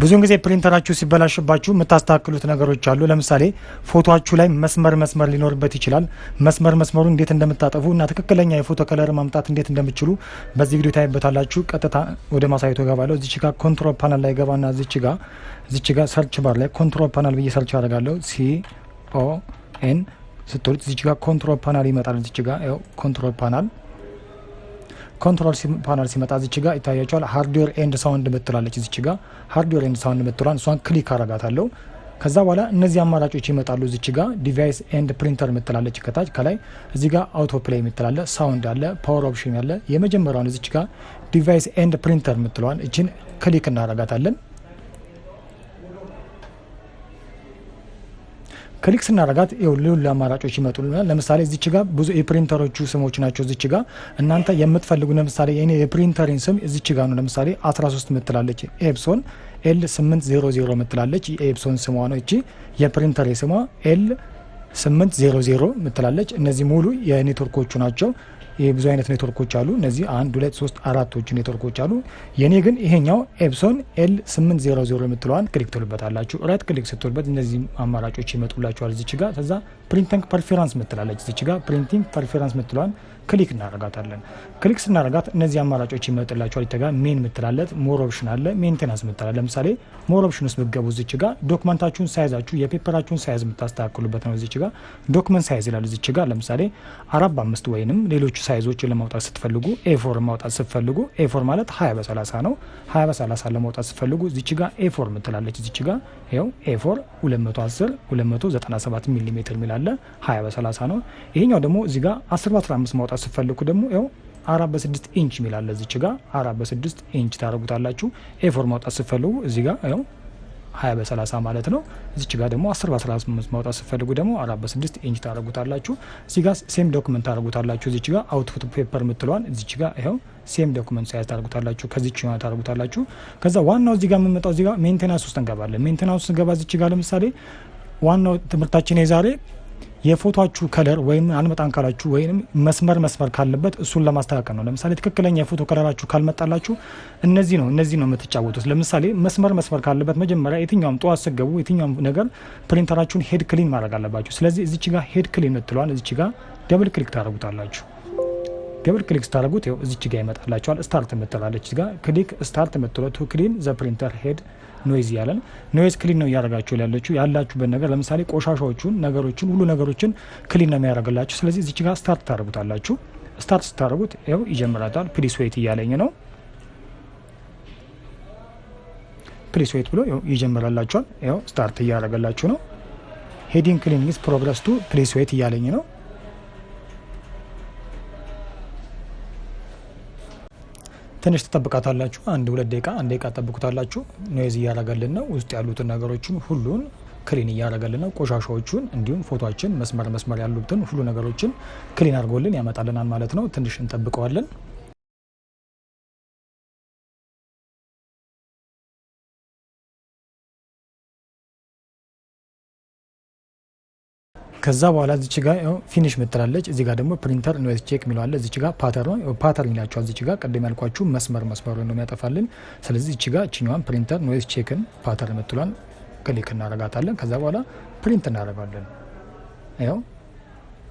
ብዙውን ጊዜ ፕሪንተራችሁ ሲበላሽባችሁ የምታስተካክሉት ነገሮች አሉ። ለምሳሌ ፎቶአችሁ ላይ መስመር ሊኖርበት ይችላል። መስመሩን እንዴት እንደምታጠፉ እና ትክክለኛ የፎቶ ከለር ማምጣት እንዴት እንደምትችሉ በዚህ ቪዲዮ ታይበታላችሁ። ቀጥታ ወደ ማሳየቱ ገባለሁ። እዚች ጋር ኮንትሮል ፓናል ላይ ገባና እዚች ጋር ሰርች ባር ላይ ኮንትሮል ፓናል ብዬ ሰርች አደርጋለሁ። CON ስትሉት እዚች ጋር ኮንትሮል ፓናል ይመጣል። እዚች ጋር ያው ኮንትሮል ፓናል ሲመጣ እዚች ጋር ይታያቸዋል። ሃርድዌር ኤንድ ሳውንድ ምትላለች። እዚች ጋር ሃርድዌር ኤንድ ሳውንድ ምትሏን እሷን ክሊክ አረጋታለሁ። ከዛ በኋላ እነዚህ አማራጮች ይመጣሉ። እዚች ጋር ዲቫይስ ኤንድ ፕሪንተር ምትላለች ከታች። ከላይ እዚህ ጋር አውቶ ፕሌይ ምትላለ፣ ሳውንድ አለ፣ ፓወር ኦፕሽን አለ። የመጀመሪያውን እዚች ጋር ዲቫይስ ኤንድ ፕሪንተር ምትሏን እችን ክሊክ እናረጋታለን። ክሊክ ስናረጋት ሌሎች አማራጮች ይመጡልናል። ለምሳሌ እዚች ጋር ብዙ የፕሪንተሮቹ ስሞች ናቸው። እዚች ጋር እናንተ የምትፈልጉ ለምሳሌ እኔ የፕሪንተሪን ስም እዚች ጋር ነው። ለምሳሌ 13 ምትላለች ኤፕሶን L800 ምትላለች። የኤፕሶን ስሟ ነው። እቺ የፕሪንተር ስሟ L800 ምትላለች። እነዚህ ሙሉ የኔትወርኮቹ ናቸው። ብዙ አይነት ኔትወርኮች አሉ። እነዚህ 1 2 3 4 ኔትወርኮች አሉ። የኔ ግን ይሄኛው ኤፕሶን L800 ምትለዋን ክሊክ ትሉበታላችሁ። ራይት ክሊክ ስትሉበት እነዚህ አማራጮች ይመጡላችኋል። እዚች ጋር ከዛ ፕሪንቲንግ ፐርፌራንስ ምትላለች። እዚች ጋር ፕሪንቲንግ ፐርፌራንስ ምትለዋን ክሊክ እናረጋታለን። ክሊክ ስናረጋት እነዚህ አማራጮች ይመጡላችኋል። ይተጋ ሜን ምትላለት፣ ሞር ኦፕሽን አለ፣ ሜንቴናንስ ምትላለ። ለምሳሌ ሞር ኦፕሽን ውስጥ ብትገቡ እዚች ጋር ዶክመንታችሁን ሳይዛችሁ የፔፐራችሁን ሳይዝ የምታስተካክሉበት ነው። እዚች ጋር ዶክመንት ሳይዝ ይላል። እዚች ጋር ለምሳሌ 4 በ5 ወይንም ሌሎች ሳይዞችን ለማውጣት ስትፈልጉ A4 ማውጣት ስትፈልጉ A4 ማለት 20 በ30 ነው። 20 በ30 ለማውጣት ስትፈልጉ እዚች ጋር A4 ምትላለች። እዚች ጋር ይኸው A4 210 297 ሚሊ ሜትር ሚላለ 20 በ30 ነው። ይሄኛው ደግሞ እዚህ ጋር 10 በ15 ማውጣት ስትፈልጉ ደግሞ ይኸው 4 በ6 ኢንች ሚላለ። እዚች ጋር 4 በ6 ኢንች ታረጉታላችሁ። A4 ማውጣት ስትፈልጉ እዚህ ጋር ይኸው 20 በ30 ማለት ነው። እዚች ጋር ደግሞ 10 በ15 ማውጣት ስትፈልጉ ደግሞ 4 በ6 ኢንች ታረጉታላችሁ። እዚህ ጋር ሴም ዶክመንት ታረጉታላችሁ። እዚች ጋር አውትፑት ፔፐር ምትለዋን እዚች ጋር ይኸው ሴም ዶክመንት ሳይዝ ታረጉታላችሁ። ከዚች ነው ታረጉታላችሁ። ከዛ ዋናው እዚህ ጋር የምንመጣው እዚህ ጋር ሜንቴናንስ ውስጥ እንገባለን። ሜንቴናንስ ውስጥ ገባ እዚች ጋር ለምሳሌ ዋናው ትምህርታችን የዛሬ የፎቶአችሁ ከለር ወይም አንመጣን ካላችሁ ወይም መስመር ካለበት እሱን ለማስተካከል ነው። ለምሳሌ ትክክለኛ የፎቶ ከለራችሁ ካልመጣላችሁ እነዚህ ነው የምትጫወቱት። ለምሳሌ መስመር ካለበት መጀመሪያ የትኛውም ጠዋት ስገቡ የትኛውም ነገር ፕሪንተራችሁን ሄድ ክሊን ማድረግ አለባችሁ። ስለዚህ እዚች ጋር ሄድ ክሊን ምትለዋል እዚች ጋር ደብል ክሊክ ታደርጉታላችሁ። ደብል ክሊክ ስታደርጉት ይኸው እዚች ጋር ይመጣላችኋል። ስታርት ምትላለች እዚህ ጋር ክሊክ ስታርት ምትለው ቱ ክሊን ዘ ፕሪንተር ሄድ ኖይዝ ያለን ኖይዝ ክሊን ነው እያደረጋችሁ ያላችሁበት ነገር። ለምሳሌ ቆሻሻዎቹን ነገሮችን ሁሉ ነገሮችን ክሊን ነው የሚያደርግላችሁ። ስለዚህ እዚች ጋር ስታርት ታደርጉታላችሁ። ስታርት ስታደርጉት ይኸው ይጀምራታል። ፕሊስ ዌይት እያለኝ ነው። ፕሊስ ዌይት ብሎ ይጀምራላችኋል። ይኸው ስታርት እያደረገላችሁ ነው። ሄዲንግ ክሊን ኢዝ ፕሮግረስ ቱ ፕሊስ ዌይት እያለኝ ነው። ትንሽ ተጠብቃታላችሁ። 1-2 ደቂቃ ተጠብቁታላችሁ። ኖይዝ እያደረገልን ነው። ውስጥ ያሉትን ነገሮችን ሁሉን ክሊን እያደረገልን ነው። ቆሻሻዎቹን እንዲሁም ፎቶአችን መስመር ያሉትን ሁሉ ነገሮችን ክሊን አድርጎልን ያመጣልናል ማለት ነው። ትንሽ እንጠብቀዋለን። ከዛ በኋላ እዚች ጋር ፊኒሽ ምትላለች። እዚህ ጋር ደግሞ ፕሪንተር ኖይዝ ቼክ የሚለዋለ እዚች ጋር ፓተርን ይላቸዋል። እዚች ጋር ቀደም ያልኳችሁ መስመሩን ነው የሚያጠፋልን። ስለዚህ እዚች ጋር እችኛዋን ፕሪንተር ኖይዝ ቼክን ፓተርን ምትሏን ክሊክ እናረጋታለን። ከዛ በኋላ ፕሪንት እናረጋለን። ያው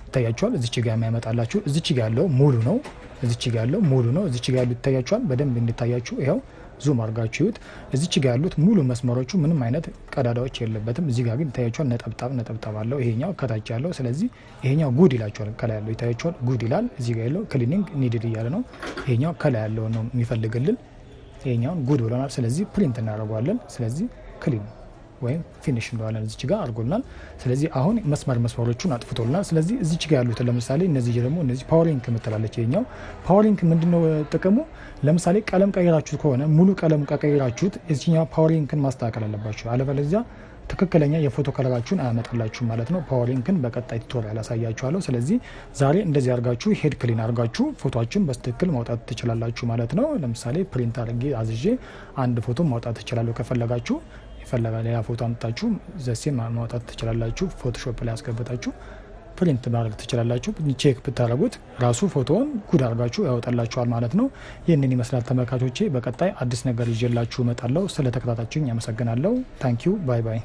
ይታያችኋል። እዚች ጋር የሚያመጣላችሁ እዚች ጋር ያለው ሙሉ ነው። እዚች ጋር ያሉት ይታያችኋል። በደንብ እንዲታያችሁ ይኸው ዙም አድርጋችሁ ይዩት። እዚች ጋር ያሉት ሙሉ መስመሮቹ ምንም አይነት ቀዳዳዎች የለበትም። እዚህ ጋር ግን ይታያችኋል ነጠብጣብ አለው። ይሄኛው ከታች ያለው ስለዚህ ይሄኛው ጉድ ይላችኋል። ከላይ ያለው ይታያችኋል ጉድ ይላል። እዚህ ጋር ያለው ክሊኒንግ ኒድድ እያለ ነው። ይሄኛው ከላይ ያለው ነው የሚፈልግልን። ይሄኛውን ጉድ ብለናል። ስለዚህ ፕሪንት እናደርገዋለን። ስለዚህ ክሊን ወይም ፊኒሽ እንደዋለን እዚች ጋር አድርጎልናል። ስለዚህ አሁን መስመሮቹን አጥፍቶልናል። ስለዚህ እዚች ጋር ያሉት ለምሳሌ እነዚህ ፓወሪንግ ምትላለች። ይሄኛው ፓወሪንግ ምንድነው ጥቅሙ? ለምሳሌ ቀለም ቀይራችሁት ከሆነ ሙሉ ቀለም ቀይራችሁት እዚህኛው ፓወሪንግን ማስተካከል አለባችሁ። አለበለዚያ ትክክለኛ የፎቶ ከለራችሁን አያመጣላችሁ ማለት ነው። ፓወሪንግን በቀጣይ ቱቶሪያል ያሳያችኋለሁ። ስለዚህ ዛሬ እንደዚህ አድርጋችሁ ሄድ ክሊን አድርጋችሁ ፎቶአችሁን በትክክል ማውጣት ትችላላችሁ ማለት ነው። ለምሳሌ ፕሪንት አድርጌ አዝዤ አንድ ፎቶ ማውጣት ትችላለሁ። ከፈለጋችሁ ሌላ ፎቶ አምጣችሁ ዘሴም ማውጣት ትችላላችሁ። ፎቶሾፕ ላይ ያስገብታችሁ ፕሪንት ማድረግ ትችላላችሁ። ቼክ ብታደርጉት ራሱ ፎቶውን ጉድ አድርጋችሁ ያወጣላችኋል ማለት ነው። ይህንን ይመስላል ተመልካቾቼ። በቀጣይ አዲስ ነገር ይዤላችሁ እመጣለሁ። ስለተከታታችሁኝ አመሰግናለሁ። ታንኪዩ ባይ ባይ።